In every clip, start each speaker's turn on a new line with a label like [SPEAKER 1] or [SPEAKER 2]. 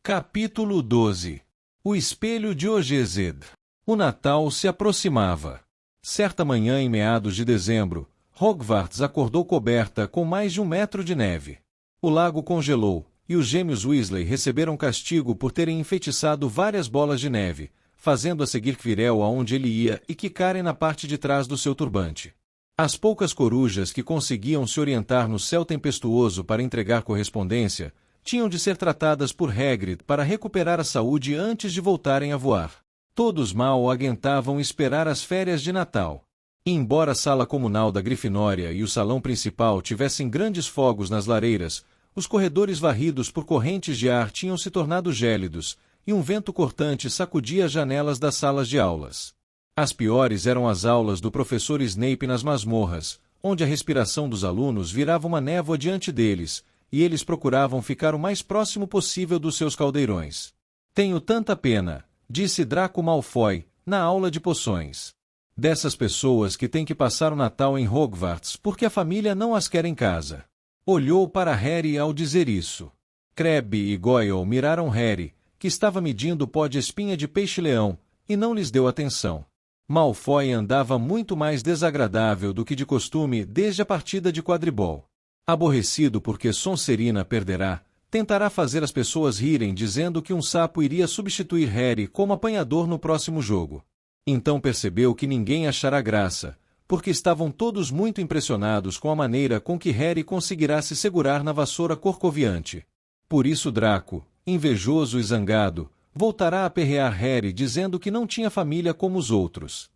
[SPEAKER 1] Capítulo 12. O espelho de Ogezed. O Natal se aproximava. Certa manhã em meados de dezembro, Hogwarts acordou coberta com mais de 1 metro de neve. O lago congelou, e os gêmeos Weasley receberam castigo por terem enfeitiçado várias bolas de neve, fazendo-a seguir Quirrell aonde ele ia e quicarem na parte de trás do seu turbante. As poucas corujas que conseguiam se orientar no céu tempestuoso para entregar correspondência tinham de ser tratadas por Hagrid para recuperar a saúde antes de voltarem a voar. Todos mal aguentavam esperar as férias de Natal. E embora a sala comunal da Grifinória e o salão principal tivessem grandes fogos nas lareiras, os corredores varridos por correntes de ar tinham se tornado gélidos, e um vento cortante sacudia as janelas das salas de aulas. As piores eram as aulas do professor Snape nas masmorras, onde a respiração dos alunos virava uma névoa diante deles, e eles procuravam ficar o mais próximo possível dos seus caldeirões. "Tenho tanta pena", disse Draco Malfoy, na aula de poções. "Dessas pessoas que têm que passar o Natal em Hogwarts porque a família não as quer em casa." Olhou para Harry ao dizer isso. Crabbe e Goyle miraram Harry, que estava medindo o pó de espinha de peixe-leão, e não lhes deu atenção. Malfoy andava muito mais desagradável do que de costume desde a partida de quadribol. Aborrecido porque Sonserina perderá, tentará fazer as pessoas rirem dizendo que um sapo iria substituir Harry como apanhador no próximo jogo. Então percebeu que ninguém achará graça, porque estavam todos muito impressionados com a maneira com que Harry conseguirá se segurar na vassoura corcoviante. Por isso Draco, invejoso e zangado, voltará a aperrear Harry dizendo que não tinha família como os outros.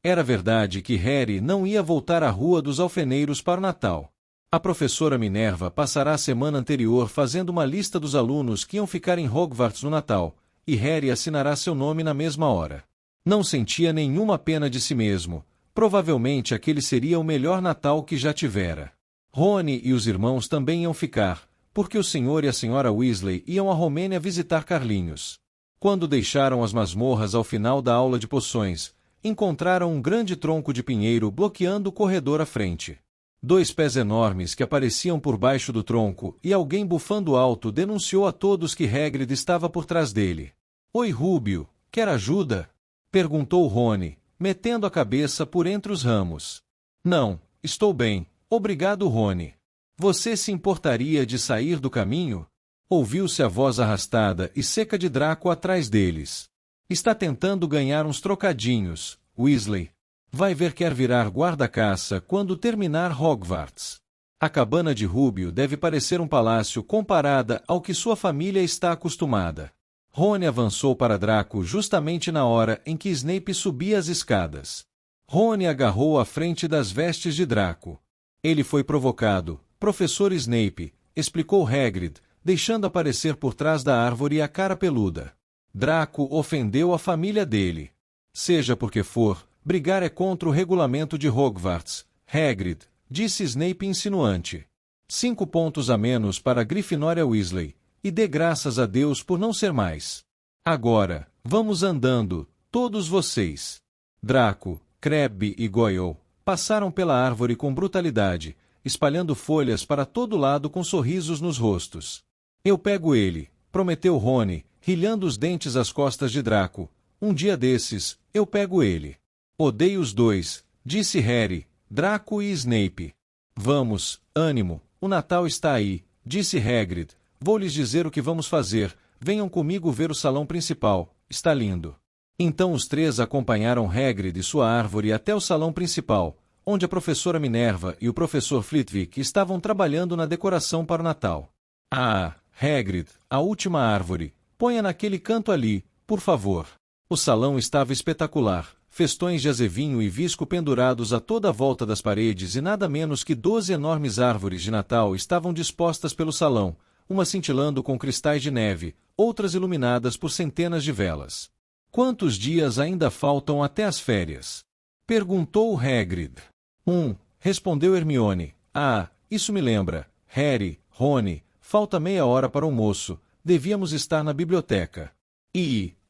[SPEAKER 1] Era verdade que Harry não ia voltar à Rua dos Alfeneiros para o Natal. A professora Minerva passará a semana anterior fazendo uma lista dos alunos que iam ficar em Hogwarts no Natal, e Harry assinará seu nome na mesma hora. Não sentia nenhuma pena de si mesmo, provavelmente aquele seria o melhor Natal que já tivera. Rony e os irmãos também iam ficar, porque o senhor e a senhora Weasley iam à Romênia visitar Carlinhos. Quando deixaram as masmorras ao final da aula de poções, encontraram um grande tronco de pinheiro bloqueando o corredor à frente. 2 pés enormes que apareciam por baixo do tronco e alguém bufando alto denunciou a todos que Hagrid estava por trás dele. "Oi, Rúbio, quer ajuda?" perguntou Rony, metendo a cabeça por entre os ramos. "Não, estou bem, obrigado, Rony. Você se importaria de sair do caminho?" Ouviu-se a voz arrastada e seca de Draco atrás deles. "Está tentando ganhar uns trocadinhos, Weasley. Vai ver quer virar guarda-caça quando terminar Hogwarts. A cabana de Rúbio deve parecer um palácio comparada ao que sua família está acostumada." Rony avançou para Draco justamente na hora em que Snape subia as escadas. Rony agarrou a frente das vestes de Draco. "Ele foi provocado, professor Snape", explicou Hagrid, deixando aparecer por trás da árvore a cara peluda. "Draco ofendeu a família dele. Seja por que for, brigar é contra o regulamento de Hogwarts, Hagrid", disse Snape insinuante. 5 pontos a menos para a Grifinória Weasley, e dê graças a Deus por não ser mais. "Agora, vamos andando, todos vocês." Draco, Crabbe e Goyle passaram pela árvore com brutalidade, espalhando folhas para todo lado com sorrisos nos rostos. "Eu pego ele", prometeu Rony, rilhando os dentes às costas de Draco. "Um dia desses, eu pego ele." "Odeio os dois", disse Harry, Draco e Snape. "Vamos, ânimo, o Natal está aí", disse Hagrid. "Vou lhes dizer o que vamos fazer, venham comigo ver o salão principal, está lindo." Então os 3 acompanharam Hagrid e sua árvore até o salão principal, onde a professora Minerva e o professor Flitwick estavam trabalhando na decoração para o Natal. "Ah, Hagrid, a última árvore, ponha naquele canto ali, por favor." O salão estava espetacular. Festões de azevinho e visco pendurados a toda a volta das paredes e nada menos que 12 enormes árvores de Natal estavam dispostas pelo salão, umas cintilando com cristais de neve, outras iluminadas por centenas de velas. "Quantos dias ainda faltam até as férias?" perguntou Hagrid. Respondeu Hermione. "Ah, isso me lembra. Harry, Rony, falta meia hora para o almoço, devíamos estar na biblioteca."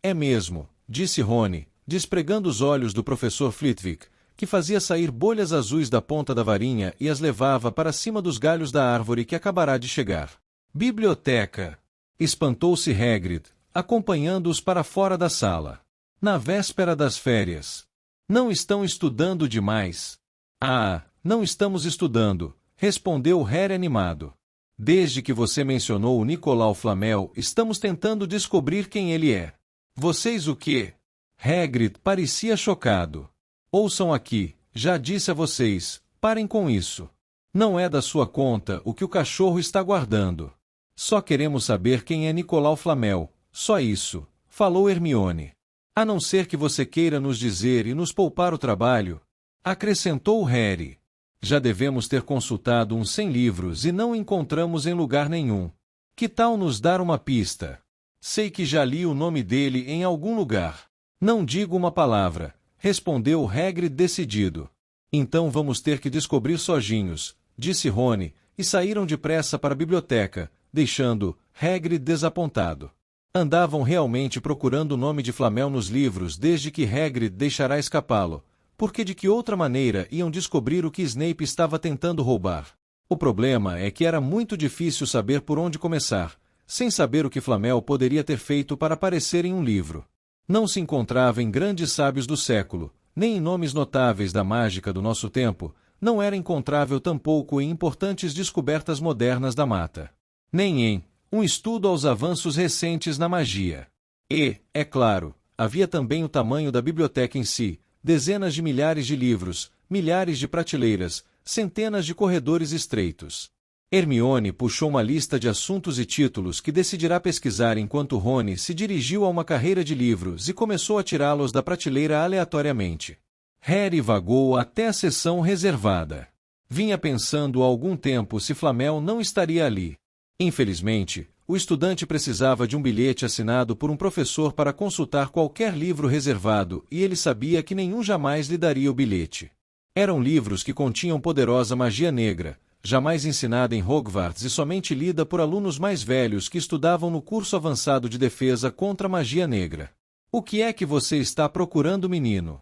[SPEAKER 1] É mesmo", disse Rony, despregando os olhos do professor Flitwick, que fazia sair bolhas azuis da ponta da varinha e as levava para cima dos galhos da árvore que acabará de chegar. "Biblioteca. Espantou-se Hagrid, acompanhando-os para fora da sala. Na véspera das férias. Não estão estudando demais? Ah, não estamos estudando, respondeu Harry animado. Desde que você mencionou o Nicolau Flamel, estamos tentando descobrir quem ele é. Vocês o quê? Hagrid parecia chocado. Ouçam aqui, já disse a vocês, parem com isso. Não é da sua conta o que o cachorro está guardando. Só queremos saber quem é Nicolau Flamel, só isso, falou Hermione. A não ser que você queira nos dizer e nos poupar o trabalho, acrescentou Harry. Já devemos ter consultado uns 100 livros e não encontramos em lugar nenhum. Que tal nos dar uma pista? Sei que já li o nome dele em algum lugar. Não digo uma palavra, respondeu Hagrid decidido. Então vamos ter que descobrir sozinhos, disse Rony, e saíram depressa para a biblioteca, deixando Hagrid desapontado. Andavam realmente procurando o nome de Flamel nos livros desde que Hagrid deixará escapá-lo, porque de que outra maneira iam descobrir o que Snape estava tentando roubar? O problema é que era muito difícil saber por onde começar, sem saber o que Flamel poderia ter feito para aparecer em um livro. Não se encontrava em grandes sábios do século, nem em nomes notáveis da mágica do nosso tempo, não era encontrável tampouco em importantes descobertas modernas da mata. Nem em um estudo aos avanços recentes na magia. E, é claro, havia também o tamanho da biblioteca em si, dezenas de milhares de livros, milhares de prateleiras, centenas de corredores estreitos. Hermione puxou uma lista de assuntos e títulos que decidirá pesquisar enquanto Rony se dirigiu a uma carreira de livros e começou a tirá-los da prateleira aleatoriamente. Harry vagou até a seção reservada. Vinha pensando há algum tempo se Flamel não estaria ali. Infelizmente, o estudante precisava de um bilhete assinado por um professor para consultar qualquer livro reservado e ele sabia que nenhum jamais lhe daria o bilhete. Eram livros que continham poderosa magia negra, jamais ensinada em Hogwarts e somente lida por alunos mais velhos que estudavam no curso avançado de defesa contra a magia negra. O que é que você está procurando, menino?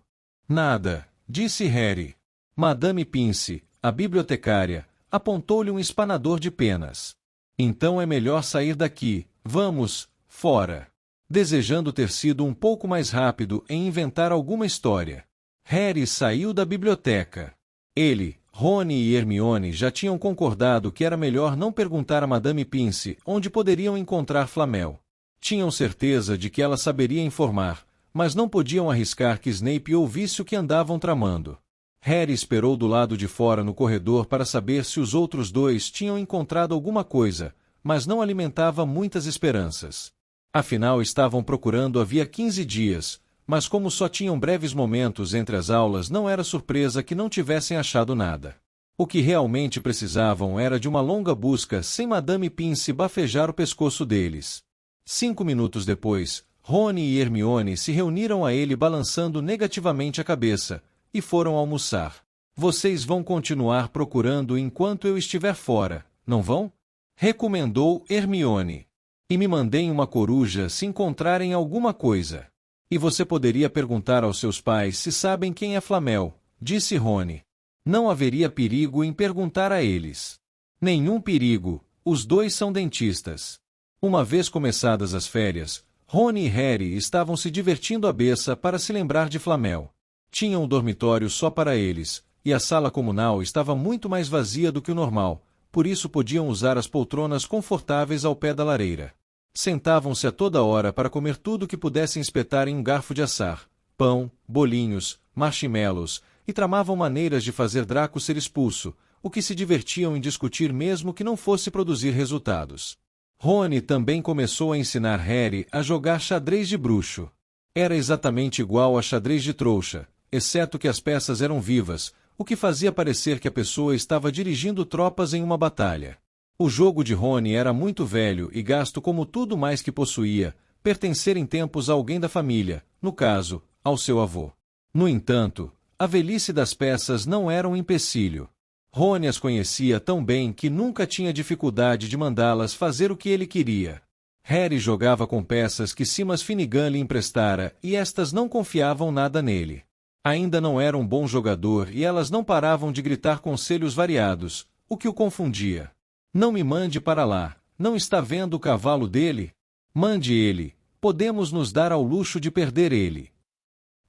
[SPEAKER 1] Nada, disse Harry. Madame Pince, a bibliotecária, apontou-lhe um espanador de penas. Então é melhor sair daqui, vamos, fora. Desejando ter sido um pouco mais rápido em inventar alguma história. Harry saiu da biblioteca. Ele, Rony e Hermione já tinham concordado que era melhor não perguntar a Madame Pince onde poderiam encontrar Flamel. Tinham certeza de que ela saberia informar, mas não podiam arriscar que Snape ouvisse o que andavam tramando. Harry esperou do lado de fora no corredor para saber se os outros dois tinham encontrado alguma coisa, mas não alimentava muitas esperanças. Afinal, estavam procurando havia 15 dias, mas como só tinham breves momentos entre as aulas, não era surpresa que não tivessem achado nada. O que realmente precisavam era de uma longa busca sem Madame Pince bafejar o pescoço deles. 5 minutos depois, Rony e Hermione se reuniram a ele balançando negativamente a cabeça, e foram almoçar. Vocês vão continuar procurando enquanto eu estiver fora, não vão? Recomendou Hermione. E me mandem uma coruja se encontrarem alguma coisa. E você poderia perguntar aos seus pais se sabem quem é Flamel, disse Rony. Não haveria perigo em perguntar a eles. Nenhum perigo, os dois são dentistas. Uma vez começadas as férias, Rony e Harry estavam se divertindo à beça para se lembrar de Flamel. Tinham um dormitório só para eles, e a sala comunal estava muito mais vazia do que o normal, por isso podiam usar as poltronas confortáveis ao pé da lareira. Sentavam-se a toda hora para comer tudo que pudessem espetar em um garfo de assar, pão, bolinhos, marshmallows, e tramavam maneiras de fazer Draco ser expulso, o que se divertiam em discutir mesmo que não fosse produzir resultados. Rony também começou a ensinar Harry a jogar xadrez de bruxo. Era exatamente igual a xadrez de trouxa, exceto que as peças eram vivas, o que fazia parecer que a pessoa estava dirigindo tropas em uma batalha. O jogo de Rony era muito velho e gasto como tudo mais que possuía, pertencer em tempos a alguém da família, no caso, ao seu avô. No entanto, a velhice das peças não era um empecilho. Rony as conhecia tão bem que nunca tinha dificuldade de mandá-las fazer o que ele queria. Harry jogava com peças que Simas Finnegan lhe emprestara e estas não confiavam nada nele. Ainda não era um bom jogador e elas não paravam de gritar conselhos variados, o que o confundia. Não me mande para lá, não está vendo o cavalo dele? Mande ele, podemos nos dar ao luxo de perder ele.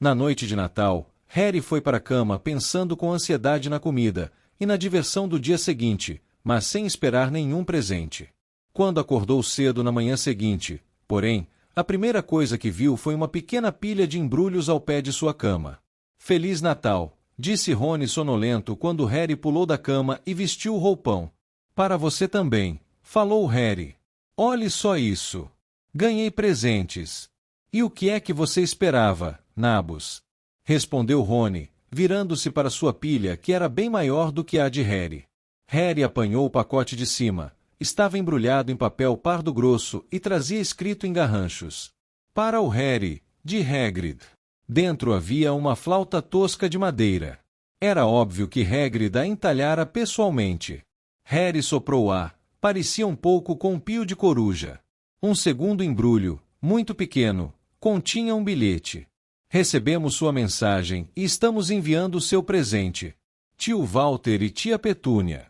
[SPEAKER 1] Na noite de Natal, Harry foi para a cama pensando com ansiedade na comida e na diversão do dia seguinte, mas sem esperar nenhum presente. Quando acordou cedo na manhã seguinte, porém, a primeira coisa que viu foi uma pequena pilha de embrulhos ao pé de sua cama. Feliz Natal, disse Rony sonolento quando Harry pulou da cama e vestiu o roupão. Para você também, falou Harry. Olhe só isso. Ganhei presentes. E o que é que você esperava, Nabos? Respondeu Rony, virando-se para sua pilha que era bem maior do que a de Harry. Harry apanhou o pacote de cima. Estava embrulhado em papel pardo grosso e trazia escrito em garranchos. Para o Harry, de Hagrid. Dentro havia uma flauta tosca de madeira. Era óbvio que Hagrid a entalhara pessoalmente. Harry soprou o ar. Parecia um pouco com um pio de coruja. Um segundo embrulho, muito pequeno, continha um bilhete. Recebemos sua mensagem e estamos enviando o seu presente. Tio Walter e tia Petúnia.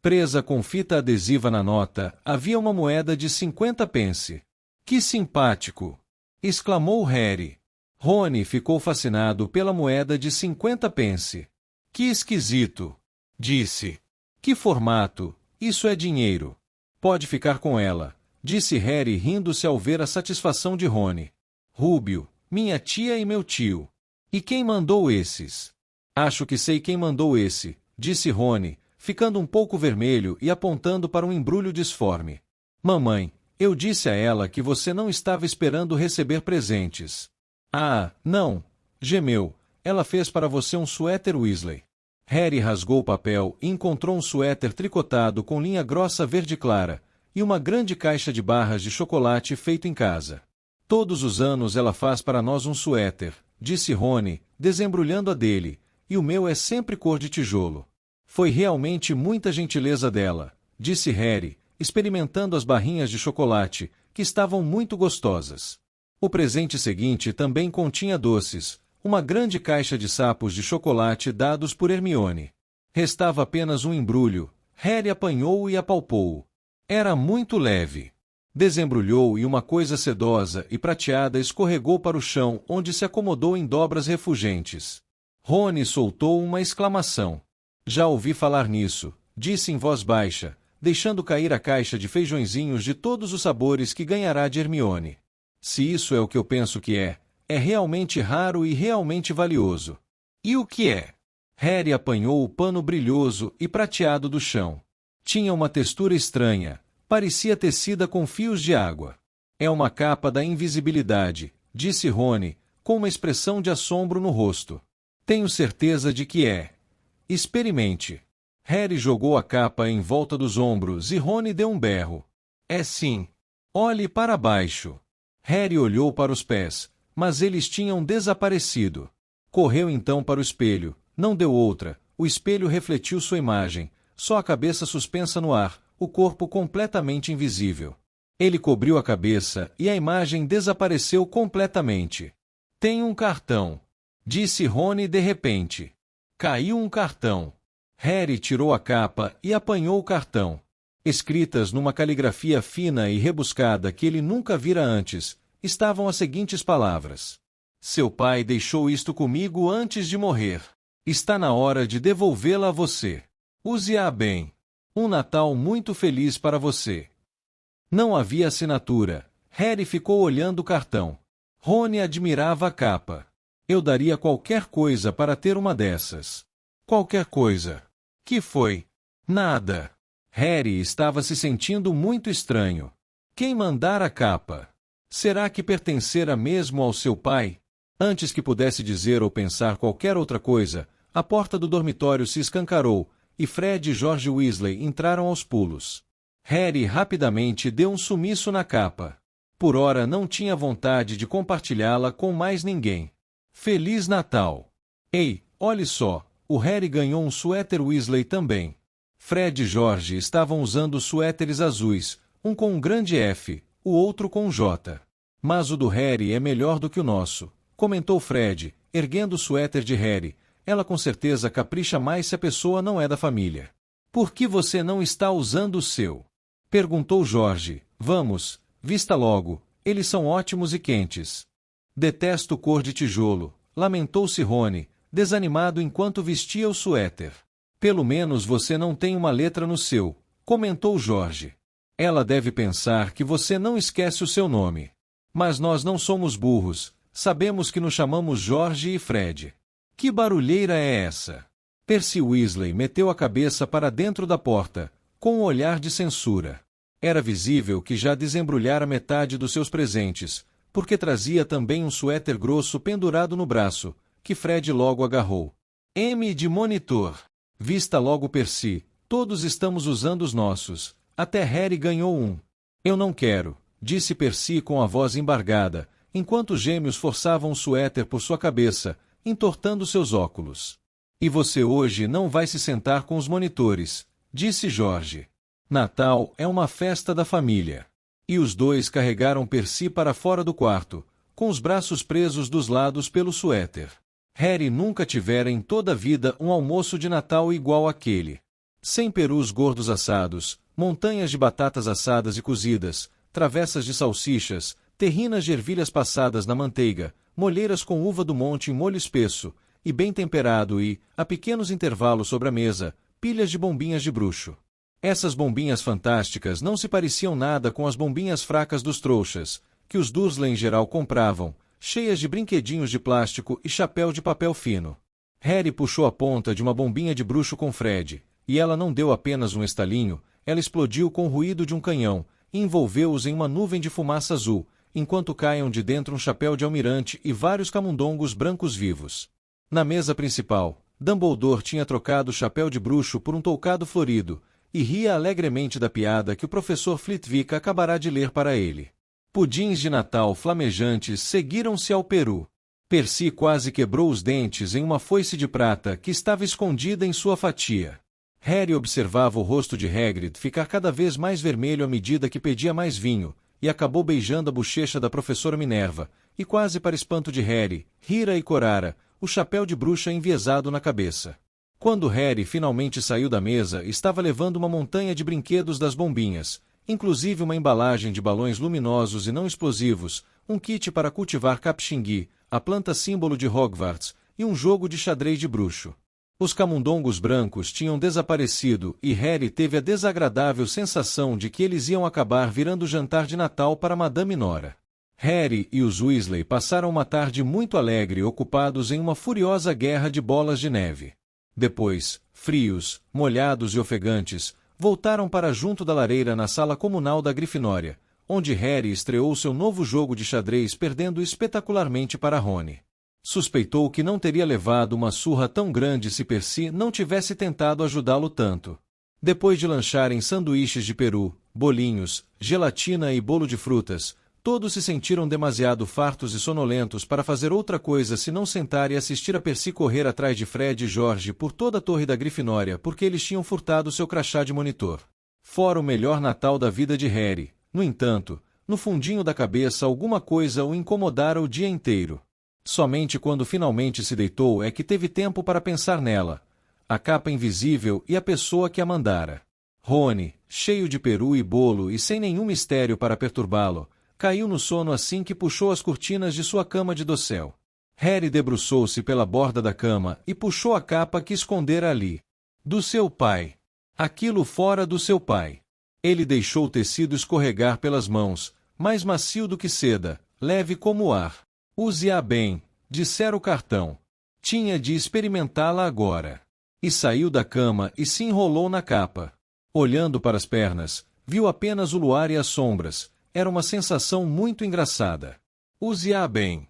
[SPEAKER 1] Presa com fita adesiva na nota, havia uma moeda de 50 pence. Que simpático! Exclamou Harry. Rony ficou fascinado pela moeda de 50 pence. Que esquisito! Disse. Que formato! Isso é dinheiro. Pode ficar com ela, disse Harry rindo-se ao ver a satisfação de Rony. Rúbio, minha tia e meu tio. E quem mandou esses? Acho que sei quem mandou esse, disse Rony, ficando um pouco vermelho e apontando para um embrulho disforme. Mamãe, eu disse a ela que você não estava esperando receber presentes. Ah, não, gemeu. Ela fez para você um suéter Weasley. Harry rasgou o papel e encontrou um suéter tricotado com linha grossa verde clara e uma grande caixa de barras de chocolate feito em casa. Todos os anos ela faz para nós um suéter, disse Rony, desembrulhando a dele, e o meu é sempre cor de tijolo. Foi realmente muita gentileza dela, disse Harry, experimentando as barrinhas de chocolate, que estavam muito gostosas. O presente seguinte também continha doces, uma grande caixa de sapos de chocolate dados por Hermione. Restava apenas um embrulho. Harry apanhou-o e apalpou-o. Era muito leve. Desembrulhou e uma coisa sedosa e prateada escorregou para o chão, onde se acomodou em dobras refulgentes. Rony soltou uma exclamação. Já ouvi falar nisso, disse em voz baixa, deixando cair a caixa de feijõezinhos de todos os sabores que ganhará de Hermione. Se isso é o que eu penso que é realmente raro e realmente valioso. E o que é? Harry apanhou o pano brilhoso e prateado do chão. Tinha uma textura estranha, parecia tecida com fios de água. É uma capa da invisibilidade, disse Rony, com uma expressão de assombro no rosto. Tenho certeza de que é. Experimente. Harry jogou a capa em volta dos ombros e Rony deu um berro. É sim. Olhe para baixo. Harry olhou para os pés, mas eles tinham desaparecido. Correu então para o espelho. Não deu outra. O espelho refletiu sua imagem, só a cabeça suspensa no ar, o corpo completamente invisível. Ele cobriu a cabeça e a imagem desapareceu completamente. Tem um cartão, disse Rony de repente. Caiu um cartão. Harry tirou a capa e apanhou o cartão. Escritas numa caligrafia fina e rebuscada que ele nunca vira antes, estavam as seguintes palavras. Seu pai deixou isto comigo antes de morrer. Está na hora de devolvê-la a você. Use-a bem. Um Natal muito feliz para você. Não havia assinatura. Harry ficou olhando o cartão. Rony admirava a capa. Eu daria qualquer coisa para ter uma dessas. Qualquer coisa. Que foi? Nada. Harry estava se sentindo muito estranho. Quem mandara a capa? Será que pertencera mesmo ao seu pai? Antes que pudesse dizer ou pensar qualquer outra coisa, a porta do dormitório se escancarou, e Fred e George Weasley entraram aos pulos. Harry rapidamente deu um sumiço na capa. Por ora não tinha vontade de compartilhá-la com mais ninguém. Feliz Natal! Ei, olhe só, o Harry ganhou um suéter Weasley também. Fred e George estavam usando suéteres azuis, um com um grande F, o outro com um J. Mas o do Harry é melhor do que o nosso, comentou Fred, erguendo o suéter de Harry. Ela com certeza capricha mais se a pessoa não é da família. Por que você não está usando o seu? Perguntou Jorge. Vamos, vista logo, eles são ótimos e quentes. Detesto cor de tijolo, lamentou-se Rony, desanimado enquanto vestia o suéter. Pelo menos você não tem uma letra no seu, comentou Jorge. Ela deve pensar que você não esquece o seu nome. Mas nós não somos burros, sabemos que nos chamamos Jorge e Fred. Que barulheira é essa? Percy Weasley meteu a cabeça para dentro da porta, com um olhar de censura. Era visível que já desembrulhara metade dos seus presentes, porque trazia também um suéter grosso pendurado no braço, que Fred logo agarrou. M de monitor. Vista logo Percy, todos estamos usando os nossos, até Harry ganhou um. Eu não quero, disse Percy com a voz embargada, enquanto os gêmeos forçavam o suéter por sua cabeça, entortando seus óculos. E você hoje não vai se sentar com os monitores, disse Jorge. Natal é uma festa da família. E os dois carregaram Percy para fora do quarto, com os braços presos dos lados pelo suéter. Harry nunca tivera em toda a vida um almoço de Natal igual àquele. Sem perus gordos assados, montanhas de batatas assadas e cozidas, travessas de salsichas, terrinas de ervilhas passadas na manteiga, molheiras com uva do monte em molho espesso, e bem temperado e, a pequenos intervalos sobre a mesa, pilhas de bombinhas de bruxo. Essas bombinhas fantásticas não se pareciam nada com as bombinhas fracas dos trouxas, que os Dursley em geral compravam, cheias de brinquedinhos de plástico e chapéu de papel fino. Harry puxou a ponta de uma bombinha de bruxo com Fred, e ela não deu apenas um estalinho, ela explodiu com o ruído de um canhão, e envolveu-os em uma nuvem de fumaça azul, enquanto caíam de dentro um chapéu de almirante e vários camundongos brancos vivos. Na mesa principal, Dumbledore tinha trocado o chapéu de bruxo por um toucado florido, e ria alegremente da piada que o professor Flitwick acabará de ler para ele. Pudins de Natal flamejantes seguiram-se ao peru. Percy quase quebrou os dentes em uma foice de prata que estava escondida em sua fatia. Harry observava o rosto de Hagrid ficar cada vez mais vermelho à medida que pedia mais vinho, e acabou beijando a bochecha da professora Minerva, e quase para espanto de Harry, rira e corara, o chapéu de bruxa enviesado na cabeça. Quando Harry finalmente saiu da mesa, estava levando uma montanha de brinquedos das bombinhas, inclusive uma embalagem de balões luminosos e não explosivos, um kit para cultivar capxingui, a planta símbolo de Hogwarts, e um jogo de xadrez de bruxo. Os camundongos brancos tinham desaparecido e Harry teve a desagradável sensação de que eles iam acabar virando jantar de Natal para Madame Nora. Harry e os Weasley passaram uma tarde muito alegre ocupados em uma furiosa guerra de bolas de neve. Depois, frios, molhados e ofegantes, voltaram para junto da lareira na sala comunal da Grifinória, onde Harry estreou seu novo jogo de xadrez perdendo espetacularmente para Rony. Suspeitou que não teria levado uma surra tão grande se Percy não tivesse tentado ajudá-lo tanto. Depois de lancharem sanduíches de peru, bolinhos, gelatina e bolo de frutas, todos se sentiram demasiado fartos e sonolentos para fazer outra coisa senão sentar e assistir a Percy correr atrás de Fred e George por toda a torre da Grifinória porque eles tinham furtado seu crachá de monitor. Fora o melhor Natal da vida de Harry, no entanto, no fundinho da cabeça alguma coisa o incomodara o dia inteiro. Somente quando finalmente se deitou é que teve tempo para pensar nela, a capa invisível e a pessoa que a mandara. Rony, cheio de peru e bolo e sem nenhum mistério para perturbá-lo, caiu no sono assim que puxou as cortinas de sua cama de dossel. Harry debruçou-se pela borda da cama e puxou a capa que escondera ali. Do seu pai. Aquilo fora do seu pai. Ele deixou o tecido escorregar pelas mãos, mais macio do que seda, leve como o ar. Use-a bem, dissera o cartão. Tinha de experimentá-la agora. E saiu da cama e se enrolou na capa. Olhando para as pernas, viu apenas o luar e as sombras. Era uma sensação muito engraçada. Use-a bem.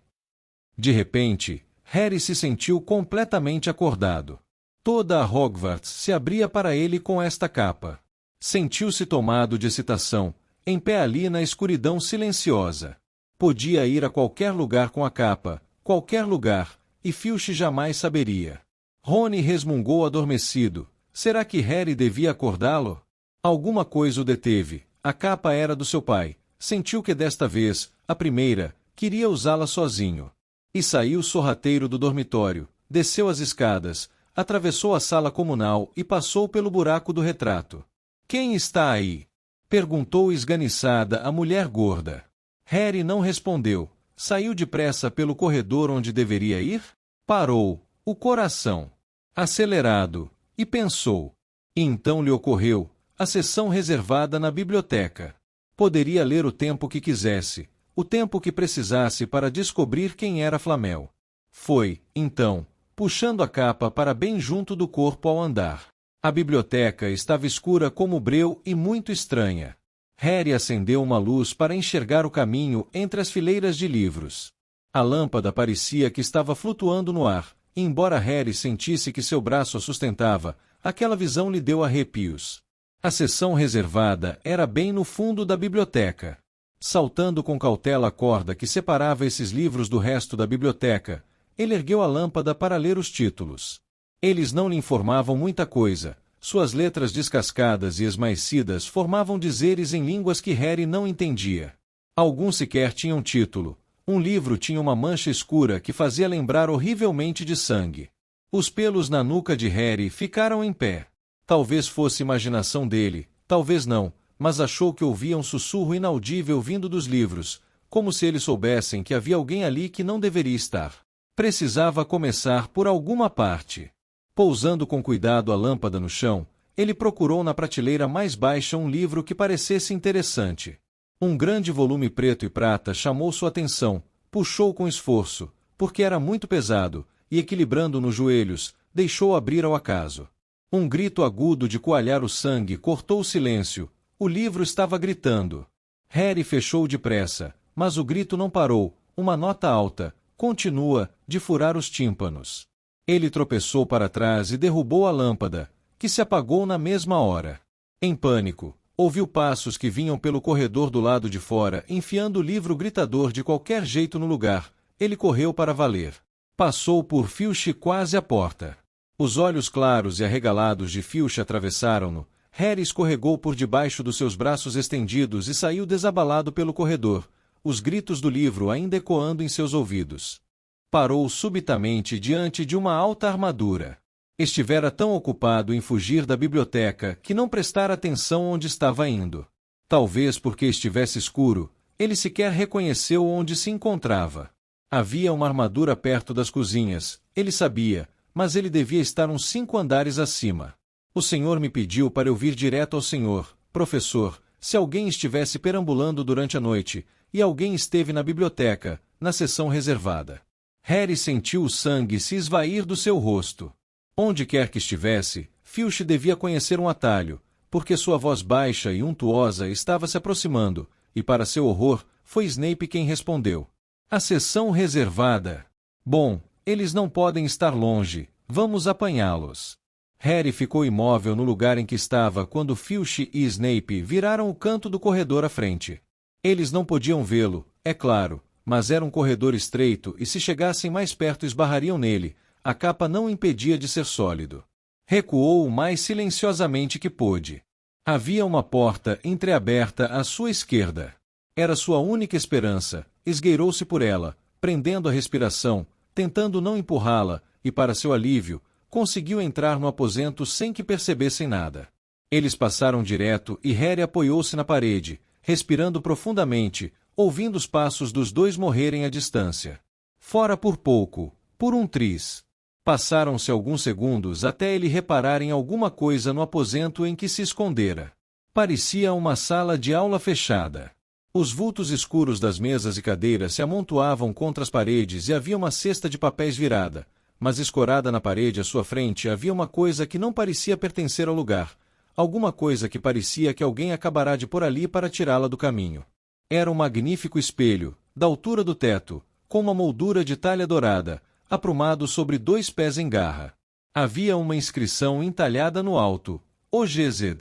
[SPEAKER 1] De repente, Harry se sentiu completamente acordado. Toda a Hogwarts se abria para ele com esta capa. Sentiu-se tomado de excitação, em pé ali na escuridão silenciosa. Podia ir a qualquer lugar com a capa, qualquer lugar, e Filch jamais saberia. Rony resmungou adormecido. Será que Harry devia acordá-lo? Alguma coisa o deteve. A capa era do seu pai. Sentiu que desta vez, a primeira, queria usá-la sozinho. E saiu sorrateiro do dormitório, desceu as escadas, atravessou a sala comunal e passou pelo buraco do retrato. Quem está aí? Perguntou esganiçada a mulher gorda. Harry não respondeu. Saiu depressa pelo corredor onde deveria ir? Parou, o coração acelerado, e pensou. E então lhe ocorreu a seção reservada na biblioteca. Poderia ler o tempo que quisesse, o tempo que precisasse para descobrir quem era Flamel. Foi, então, puxando a capa para bem junto do corpo ao andar. A biblioteca estava escura como breu e muito estranha. Harry acendeu uma luz para enxergar o caminho entre as fileiras de livros. A lâmpada parecia que estava flutuando no ar, e embora Harry sentisse que seu braço a sustentava, aquela visão lhe deu arrepios. A seção reservada era bem no fundo da biblioteca. Saltando com cautela a corda que separava esses livros do resto da biblioteca, ele ergueu a lâmpada para ler os títulos. Eles não lhe informavam muita coisa. Suas letras descascadas e esmaecidas formavam dizeres em línguas que Harry não entendia. Alguns sequer tinham título. Um livro tinha uma mancha escura que fazia lembrar horrivelmente de sangue. Os pelos na nuca de Harry ficaram em pé. Talvez fosse imaginação dele, talvez não, mas achou que ouvia um sussurro inaudível vindo dos livros, como se eles soubessem que havia alguém ali que não deveria estar. Precisava começar por alguma parte. Pousando com cuidado a lâmpada no chão, ele procurou na prateleira mais baixa um livro que parecesse interessante. Um grande volume preto e prata chamou sua atenção, puxou com esforço, porque era muito pesado, e equilibrando nos joelhos, deixou abrir ao acaso. Um grito agudo de coalhar o sangue cortou o silêncio. O livro estava gritando. Harry fechou depressa, mas o grito não parou. Uma nota alta, continua, de furar os tímpanos. Ele tropeçou para trás e derrubou a lâmpada, que se apagou na mesma hora. Em pânico, ouviu passos que vinham pelo corredor do lado de fora, enfiando o livro gritador de qualquer jeito no lugar. Ele correu para valer. Passou por Filch quase à porta. Os olhos claros e arregalados de Filch atravessaram-no. Harry escorregou por debaixo dos seus braços estendidos e saiu desabalado pelo corredor, os gritos do livro ainda ecoando em seus ouvidos. Parou subitamente diante de uma alta armadura. Estivera tão ocupado em fugir da biblioteca que não prestara atenção onde estava indo. Talvez porque estivesse escuro, ele sequer reconheceu onde se encontrava. Havia uma armadura perto das cozinhas, ele sabia, mas ele devia estar uns 5 andares acima. O senhor me pediu para eu vir direto ao senhor, professor, se alguém estivesse perambulando durante a noite, e alguém esteve na biblioteca, na seção reservada. Harry sentiu o sangue se esvair do seu rosto. Onde quer que estivesse, Filch devia conhecer um atalho, porque sua voz baixa e untuosa estava se aproximando, e para seu horror, foi Snape quem respondeu. A seção reservada. Bom, eles não podem estar longe, vamos apanhá-los. Harry ficou imóvel no lugar em que estava quando Filch e Snape viraram o canto do corredor à frente. Eles não podiam vê-lo, é claro, mas era um corredor estreito e se chegassem mais perto esbarrariam nele, a capa não o impedia de ser sólido. Recuou o mais silenciosamente que pôde. Havia uma porta entreaberta à sua esquerda. Era sua única esperança, esgueirou-se por ela, prendendo a respiração, tentando não empurrá-la, e para seu alívio, conseguiu entrar no aposento sem que percebessem nada. Eles passaram direto e Harry apoiou-se na parede, respirando profundamente, ouvindo os passos dos dois morrerem à distância. Fora por pouco, por um tris. Passaram-se alguns segundos até ele reparar em alguma coisa no aposento em que se escondera. Parecia uma sala de aula fechada. Os vultos escuros das mesas e cadeiras se amontoavam contra as paredes e havia uma cesta de papéis virada, mas escorada na parede à sua frente havia uma coisa que não parecia pertencer ao lugar, alguma coisa que parecia que alguém acabará de pôr ali para tirá-la do caminho. Era um magnífico espelho, da altura do teto, com uma moldura de talha dourada, aprumado sobre 2 pés em garra. Havia uma inscrição entalhada no alto, O Gesed.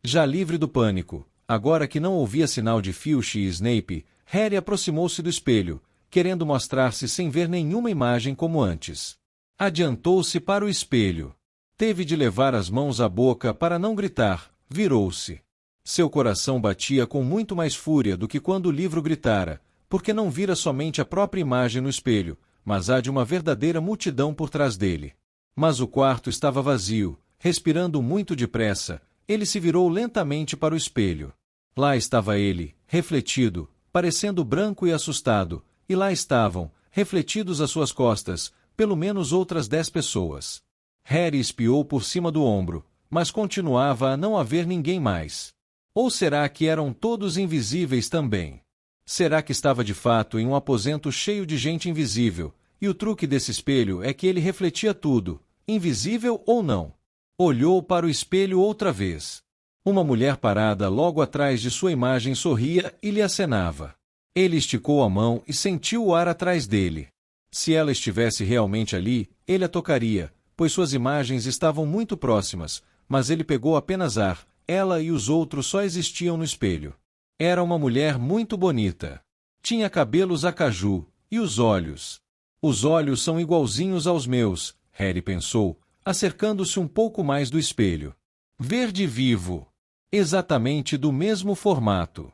[SPEAKER 1] Já livre do pânico, agora que não ouvia sinal de Filch e Snape, Harry aproximou-se do espelho, querendo mostrar-se sem ver nenhuma imagem como antes. Adiantou-se para o espelho. Teve de levar as mãos à boca para não gritar, virou-se. Seu coração batia com muito mais fúria do que quando o livro gritara, porque não vira somente a própria imagem no espelho, mas a de uma verdadeira multidão por trás dele. Mas o quarto estava vazio, respirando muito depressa, ele se virou lentamente para o espelho. Lá estava ele, refletido, parecendo branco e assustado, e lá estavam, refletidos às suas costas, pelo menos outras 10 pessoas. Harry espiou por cima do ombro, mas continuava a não haver ninguém mais. Ou será que eram todos invisíveis também? Será que estava de fato em um aposento cheio de gente invisível, e o truque desse espelho é que ele refletia tudo, invisível ou não? Olhou para o espelho outra vez. Uma mulher parada logo atrás de sua imagem sorria e lhe acenava. Ele esticou a mão e sentiu o ar atrás dele. Se ela estivesse realmente ali, ele a tocaria, pois suas imagens estavam muito próximas, mas ele pegou apenas ar, ela e os outros só existiam no espelho. Era uma mulher muito bonita. Tinha cabelos a caju, e os olhos. Os olhos são igualzinhos aos meus, Harry pensou, acercando-se um pouco mais do espelho. Verde vivo. Exatamente do mesmo formato.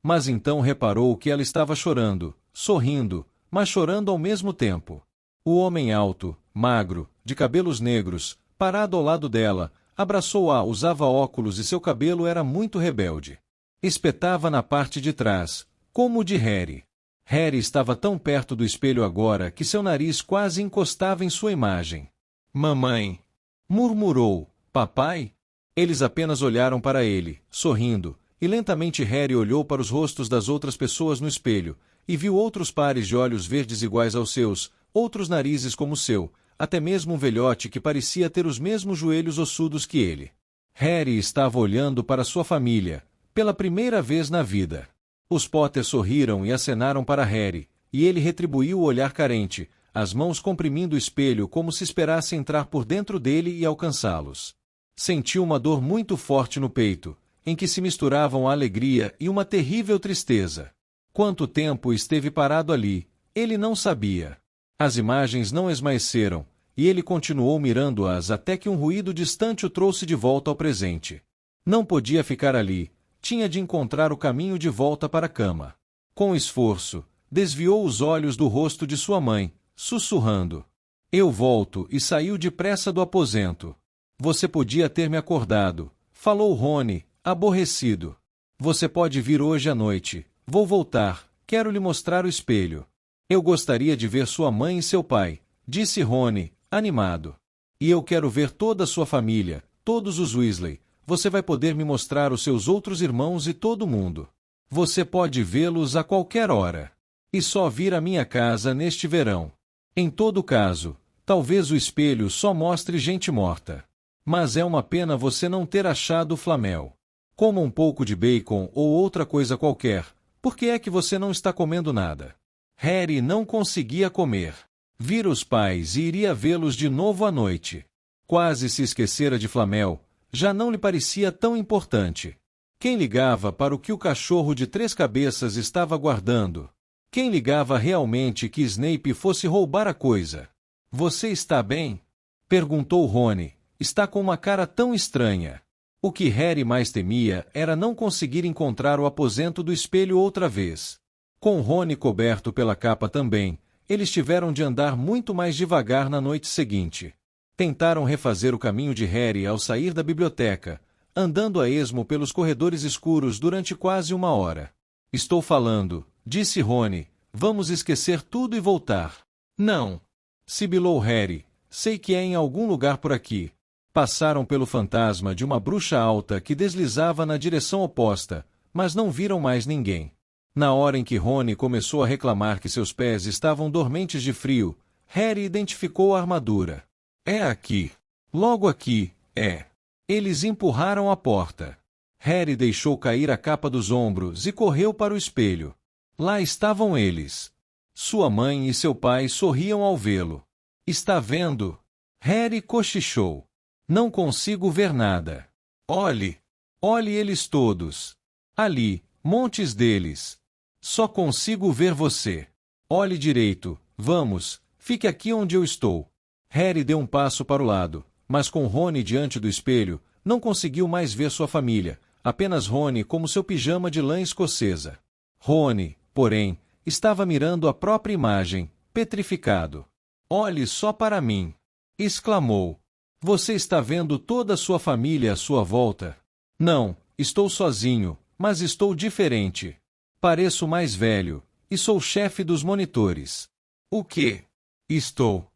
[SPEAKER 1] Mas então reparou que ela estava chorando, sorrindo, mas chorando ao mesmo tempo. O homem alto, magro, de cabelos negros, parado ao lado dela, abraçou-a, usava óculos e seu cabelo era muito rebelde. Espetava na parte de trás, como o de Harry. Harry estava tão perto do espelho agora que seu nariz quase encostava em sua imagem. Mamãe! Murmurou. Papai? Eles apenas olharam para ele, sorrindo, e lentamente Harry olhou para os rostos das outras pessoas no espelho, e viu outros pares de olhos verdes iguais aos seus, outros narizes como o seu, até mesmo um velhote que parecia ter os mesmos joelhos ossudos que ele. Harry estava olhando para sua família, pela primeira vez na vida. Os Potter sorriram e acenaram para Harry, e ele retribuiu o olhar carente, as mãos comprimindo o espelho como se esperasse entrar por dentro dele e alcançá-los. Sentiu uma dor muito forte no peito, em que se misturavam a alegria e uma terrível tristeza. Quanto tempo esteve parado ali, ele não sabia. As imagens não esmaeceram, e ele continuou mirando-as até que um ruído distante o trouxe de volta ao presente. Não podia ficar ali, tinha de encontrar o caminho de volta para a cama. Com esforço, desviou os olhos do rosto de sua mãe, sussurrando. Eu volto, e saiu depressa do aposento. Você podia ter me acordado, falou Rony, aborrecido. Você pode vir hoje à noite. Vou voltar, quero lhe mostrar o espelho. Eu gostaria de ver sua mãe e seu pai, disse Rony, animado. E eu quero ver toda a sua família, todos os Weasley. Você vai poder me mostrar os seus outros irmãos e todo mundo. Você pode vê-los a qualquer hora. E só vir à minha casa neste verão. Em todo caso, talvez o espelho só mostre gente morta. Mas é uma pena você não ter achado o Flamel. Coma um pouco de bacon ou outra coisa qualquer. Por que é que você não está comendo nada? Harry não conseguia comer. Vira os pais e iria vê-los de novo à noite. Quase se esquecera de Flamel. Já não lhe parecia tão importante. Quem ligava para o que o cachorro de 3 cabeças estava guardando? Quem ligava realmente que Snape fosse roubar a coisa? Você está bem? Perguntou Rony. Está com uma cara tão estranha. O que Harry mais temia era não conseguir encontrar o aposento do espelho outra vez. Com Rony coberto pela capa também, eles tiveram de andar muito mais devagar na noite seguinte. Tentaram refazer o caminho de Harry ao sair da biblioteca, andando a esmo pelos corredores escuros durante quase 1 hora. Estou falando, disse Rony, vamos esquecer tudo e voltar. Não, sibilou Harry, sei que é em algum lugar por aqui. Passaram pelo fantasma de uma bruxa alta que deslizava na direção oposta, mas não viram mais ninguém. Na hora em que Rony começou a reclamar que seus pés estavam dormentes de frio, Harry identificou a armadura. É aqui. Logo aqui, é. Eles empurraram a porta. Harry deixou cair a capa dos ombros e correu para o espelho. Lá estavam eles. Sua mãe e seu pai sorriam ao vê-lo. Está vendo? Harry cochichou. Não consigo ver nada. Olhe. Olhe eles todos. Ali, montes deles. Só consigo ver você. Olhe direito. Vamos, fique aqui onde eu estou. Harry deu um passo para o lado, mas com Rony diante do espelho, não conseguiu mais ver sua família, apenas Rony como seu pijama de lã escocesa. Rony, porém, estava mirando a própria imagem, petrificado. Olhe só para mim! Exclamou. Você está vendo toda a sua família à sua volta? Não, estou sozinho, mas estou diferente. Pareço mais velho, e sou chefe dos monitores. O quê? Estou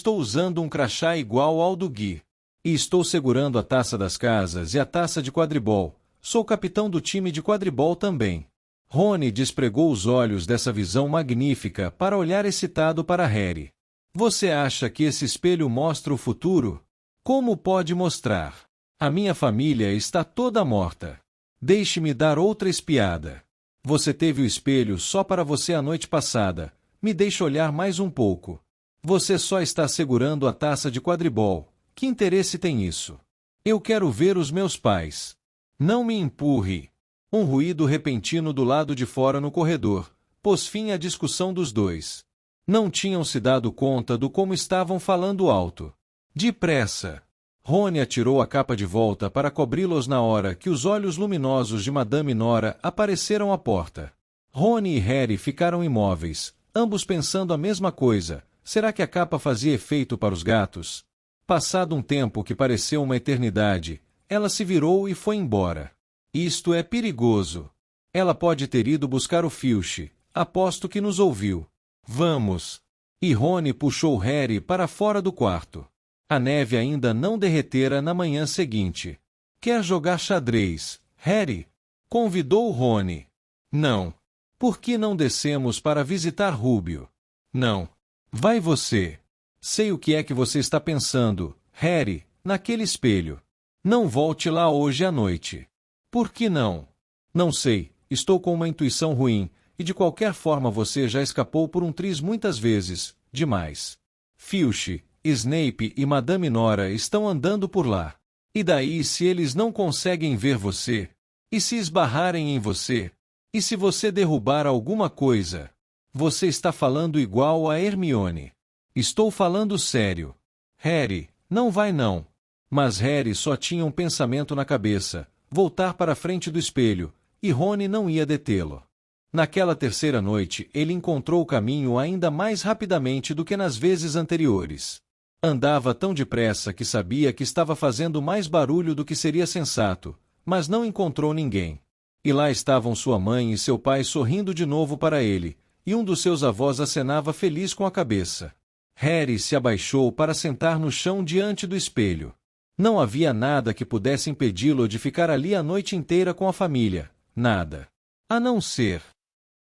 [SPEAKER 1] usando um crachá igual ao do Gui. E estou segurando a taça das casas e a taça de quadribol. Sou capitão do time de quadribol também. Rony despregou os olhos dessa visão magnífica para olhar excitado para Harry. Você acha que esse espelho mostra o futuro? Como pode mostrar? A minha família está toda morta. Deixe-me dar outra espiada. Você teve o espelho só para você a noite passada. Me deixe olhar mais um pouco. Você só está segurando a taça de quadribol. Que interesse tem isso? Eu quero ver os meus pais. Não me empurre. Um ruído repentino do lado de fora no corredor pôs fim à discussão dos dois. Não tinham se dado conta do como estavam falando alto. Depressa! Rony atirou a capa de volta para cobri-los na hora que os olhos luminosos de Madame Nora apareceram à porta. Rony e Harry ficaram imóveis, ambos pensando a mesma coisa. Será que a capa fazia efeito para os gatos? Passado um tempo que pareceu uma eternidade, ela se virou e foi embora. Isto é perigoso. Ela pode ter ido buscar o Filch. Aposto que nos ouviu. Vamos! E Rony puxou Harry para fora do quarto. A neve ainda não derretera na manhã seguinte. Quer jogar xadrez, Harry? Convidou Rony. Não. Por que não descemos para visitar Rúbio? Não. Vai você. Sei o que é que você está pensando, Harry, naquele espelho. Não volte lá hoje à noite. Por que não? Não sei, estou com uma intuição ruim, e de qualquer forma você já escapou por um triz muitas vezes, demais. Filch, Snape e Madame Nora estão andando por lá. E daí se eles não conseguem ver você? E se esbarrarem em você? E se você derrubar alguma coisa? Você está falando igual a Hermione. Estou falando sério. Harry, não vai não. Mas Harry só tinha um pensamento na cabeça, voltar para a frente do espelho, e Rony não ia detê-lo. Naquela terceira noite ele encontrou o caminho ainda mais rapidamente do que nas vezes anteriores. Andava tão depressa que sabia que estava fazendo mais barulho do que seria sensato, mas não encontrou ninguém. E lá estavam sua mãe e seu pai sorrindo de novo para ele, e um dos seus avós acenava feliz com a cabeça. Harry se abaixou para sentar no chão diante do espelho. Não havia nada que pudesse impedi-lo de ficar ali a noite inteira com a família. Nada. A não ser...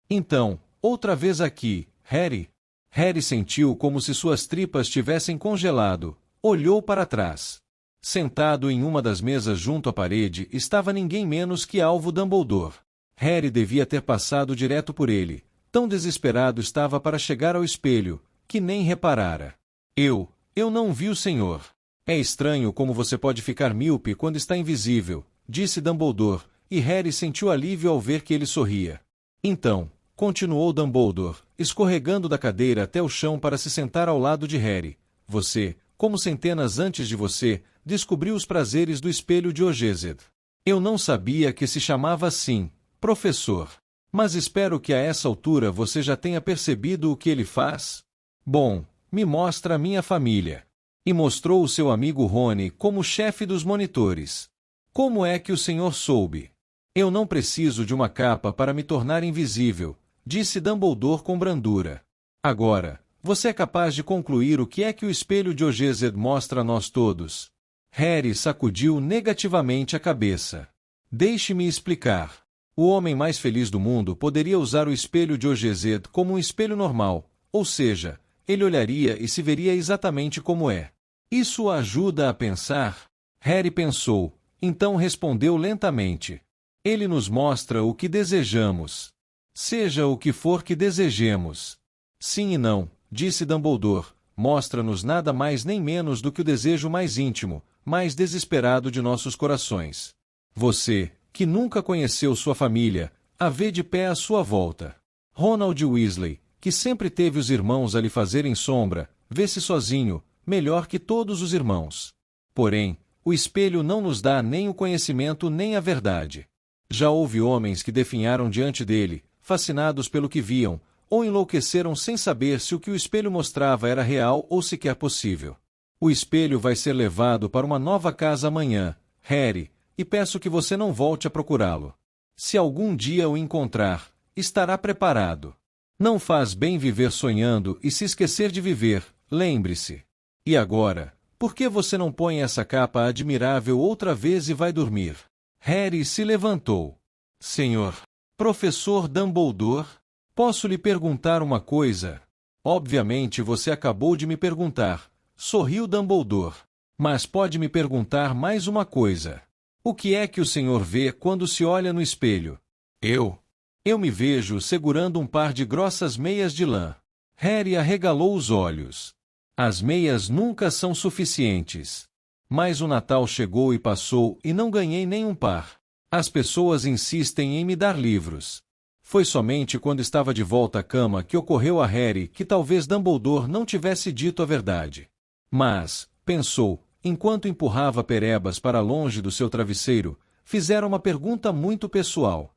[SPEAKER 1] Então, outra vez aqui, Harry. Harry sentiu como se suas tripas tivessem congelado. Olhou para trás. Sentado em uma das mesas junto à parede estava ninguém menos que Alvo Dumbledore. Harry devia ter passado direto por ele. Tão desesperado estava para chegar ao espelho, que nem reparara. Eu não vi o senhor. É estranho como você pode ficar míope quando está invisível, disse Dumbledore, e Harry sentiu alívio ao ver que ele sorria. Então, continuou Dumbledore, escorregando da cadeira até o chão para se sentar ao lado de Harry, você, como centenas antes de você, descobriu os prazeres do espelho de Diogezed. Eu não sabia que se chamava assim, professor. Mas espero que a essa altura você já tenha percebido o que ele faz. Bom, me mostra a minha família. E mostrou o seu amigo Rony como chefe dos monitores. Como é que o senhor soube? Eu não preciso de uma capa para me tornar invisível, disse Dumbledore com brandura. Agora, você é capaz de concluir o que é que o espelho de Diogezed mostra a nós todos? Harry sacudiu negativamente a cabeça. Deixe-me explicar. O homem mais feliz do mundo poderia usar o espelho de Diogezed como um espelho normal, ou seja, ele olharia e se veria exatamente como é. Isso o ajuda a pensar? Harry pensou, então respondeu lentamente. Ele nos mostra o que desejamos. Seja o que for que desejemos. Sim e não, disse Dumbledore, mostra-nos nada mais nem menos do que o desejo mais íntimo, mais desesperado de nossos corações. Você, que nunca conheceu sua família, a vê de pé à sua volta. Ronald Weasley, que sempre teve os irmãos a lhe fazerem sombra, vê-se sozinho, melhor que todos os irmãos. Porém, o espelho não nos dá nem o conhecimento nem a verdade. Já houve homens que definharam diante dele, fascinados pelo que viam, ou enlouqueceram sem saber se o que o espelho mostrava era real ou sequer possível. O espelho vai ser levado para uma nova casa amanhã, Harry, e peço que você não volte a procurá-lo. Se algum dia o encontrar, estará preparado. Não faz bem viver sonhando e se esquecer de viver, lembre-se. E agora, por que você não põe essa capa admirável outra vez e vai dormir? Harry se levantou. Senhor Professor Dumbledore, posso lhe perguntar uma coisa? Obviamente você acabou de me perguntar, sorriu Dumbledore. Mas pode me perguntar mais uma coisa. O que é que o senhor vê quando se olha no espelho? Eu me vejo segurando um par de grossas meias de lã. Harry arregalou os olhos. As meias nunca são suficientes. Mas o Natal chegou e passou e não ganhei nenhum par. As pessoas insistem em me dar livros. Foi somente quando estava de volta à cama que ocorreu a Harry que talvez Dumbledore não tivesse dito a verdade. Mas, pensou, enquanto empurrava perebas para longe do seu travesseiro, fizeram uma pergunta muito pessoal.